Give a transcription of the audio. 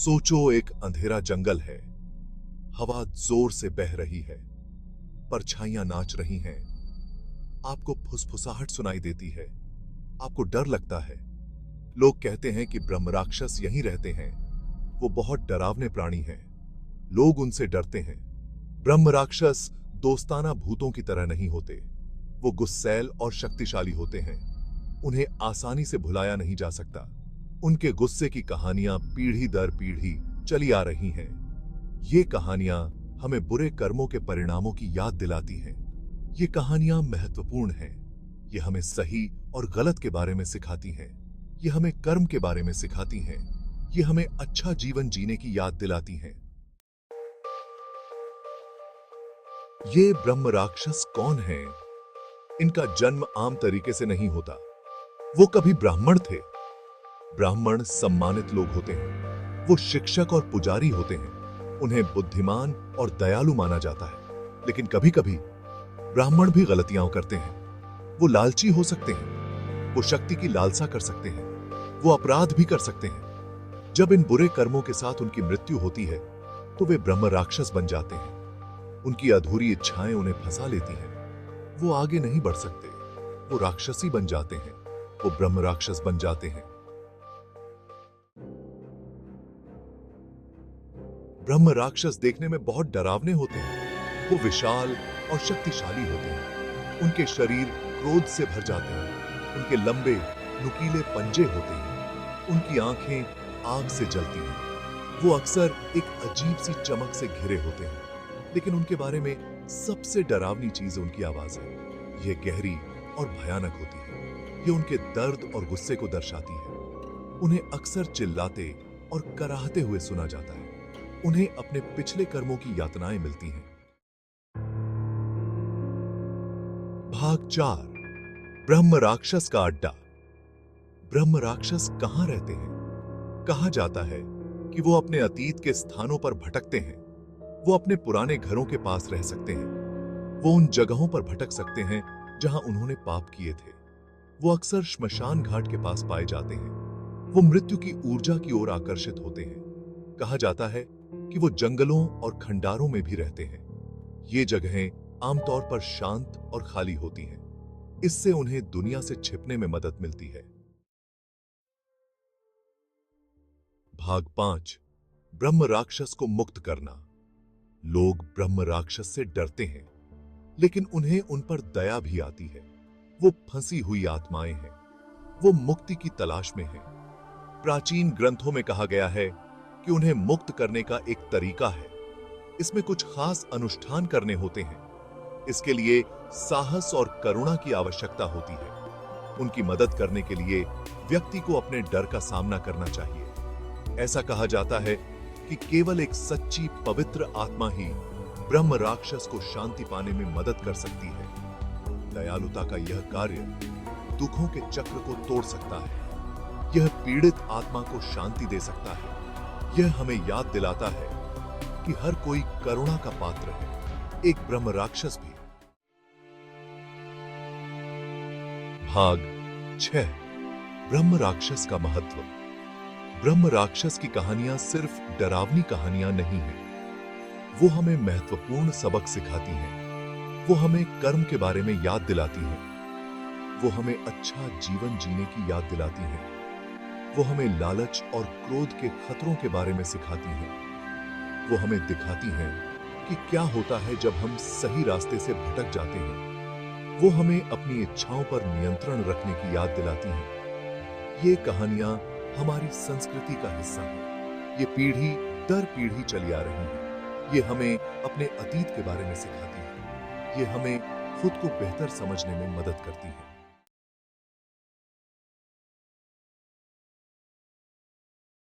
सोचो, एक अंधेरा जंगल है, हवा जोर से बह रही है, परछाइयां नाच रही हैं, आपको फुसफुसाहट सुनाई देती है, आपको डर लगता है। लोग कहते हैं कि ब्रह्म राक्षस यहीं रहते हैं, वो बहुत डरावने प्राणी हैं, लोग उनसे डरते हैं। ब्रह्म राक्षस दोस्ताना भूतों की तरह नहीं होते, वो गुस्सैल और शक्तिशाली होते हैं, उन्हें आसानी से भुलाया नहीं जा सकता। उनके गुस्से की कहानियां पीढ़ी दर पीढ़ी चली आ रही हैं। ये कहानियां हमें बुरे कर्मों के परिणामों की याद दिलाती हैं। ये कहानियां महत्वपूर्ण हैं। ये हमें सही और गलत के बारे में सिखाती हैं। ये हमें कर्म के बारे में सिखाती हैं। ये हमें अच्छा जीवन जीने की याद दिलाती हैं। ये ब्रह्म राक्षस कौन हैं? इनका जन्म आम तरीके से नहीं होता। वो कभी ब्राह्मण थे। ब्राह्मण सम्मानित लोग होते हैं, वो शिक्षक और पुजारी होते हैं, उन्हें बुद्धिमान और दयालु माना जाता है। लेकिन कभी-कभी ब्राह्मण भी गलतियां करते हैं। वो लालची हो सकते हैं, वो शक्ति की लालसा कर सकते हैं, वो अपराध भी कर सकते हैं। जब इन बुरे कर्मों के साथ उनकी मृत्यु होती है तो वे ब्रह्म राक्षस बन जाते हैं। उनकी अधूरी इच्छाएं उन्हें फंसा लेती हैं। वो आगे नहीं बढ़ सकते, वो राक्षसी बन जाते हैं, वो ब्रह्म राक्षस बन जाते हैं। ब्रह्म राक्षस देखने में बहुत डरावने होते हैं। वो विशाल और शक्तिशाली होते हैं। उनके शरीर क्रोध से भर जाते हैं। उनके लंबे नुकीले पंजे होते हैं। उनकी आंखें आग से जलती हैं। वो अक्सर एक अजीब सी चमक से घिरे होते हैं। लेकिन उनके बारे में सबसे डरावनी चीज उनकी आवाज है। यह गहरी और भयानक होती है। ये उनके दर्द और गुस्से को दर्शाती है। उन्हें अक्सर चिल्लाते और कराहते हुए सुना जाता है। उन्हें अपने पिछले कर्मों की यातनाएं मिलती हैं। भाग 4, ब्रह्म राक्षस का अड्डा। ब्रह्म राक्षस कहां रहते हैं? कहा जाता है कि वो अपने अतीत के स्थानों पर भटकते हैं। वो अपने पुराने घरों के पास रह सकते हैं। वो उन जगहों पर भटक सकते हैं जहां उन्होंने पाप किए थे। वो अक्सर श्मशान घाट के पास पाए जाते हैं। वो मृत्यु की ऊर्जा की ओर आकर्षित होते हैं। कहा जाता है कि वो जंगलों और खंडारों में भी रहते हैं। ये जगहें आमतौर पर शांत और खाली होती हैं। इससे उन्हें दुनिया से छिपने में मदद मिलती है। भाग 5, ब्रह्म राक्षस को मुक्त करना। लोग ब्रह्म राक्षस से डरते हैं, लेकिन उन्हें उन पर दया भी आती है। वो फंसी हुई आत्माएं हैं। वो मुक्ति की तलाश में हैं। प्राचीन ग्रंथों में कहा गया है कि उन्हें मुक्त करने का एक तरीका है। इसमें कुछ खास अनुष्ठान करने होते हैं। इसके लिए साहस और करुणा की आवश्यकता होती है। उनकी मदद करने के लिए व्यक्ति को अपने डर का सामना करना चाहिए। ऐसा कहा जाता है कि केवल एक सच्ची पवित्र आत्मा ही ब्रह्म राक्षस को शांति पाने में मदद कर सकती है। दयालुता का यह कार्य दुखों के चक्र को तोड़ सकता है। यह पीड़ित आत्मा को शांति दे सकता है। यह हमें याद दिलाता है कि हर कोई करुणा का पात्र है, एक ब्रह्म राक्षस भी। भाग 6, ब्रह्म राक्षस का महत्व। ब्रह्म राक्षस की कहानियां सिर्फ डरावनी कहानियां नहीं हैं। वो हमें महत्वपूर्ण सबक सिखाती हैं। वो हमें कर्म के बारे में याद दिलाती हैं। वो हमें अच्छा जीवन जीने की याद दिलाती हैं। वो हमें लालच और क्रोध के खतरों के बारे में सिखाती हैं। वो हमें दिखाती हैं कि क्या होता है जब हम सही रास्ते से भटक जाते हैं। वो हमें अपनी इच्छाओं पर नियंत्रण रखने की याद दिलाती हैं। ये कहानियां हमारी संस्कृति का हिस्सा हैं। ये पीढ़ी दर पीढ़ी चली आ रही हैं। ये हमें अपने अतीत के बारे में सिखाती हैं। ये हमें खुद को बेहतर समझने में मदद करती हैं।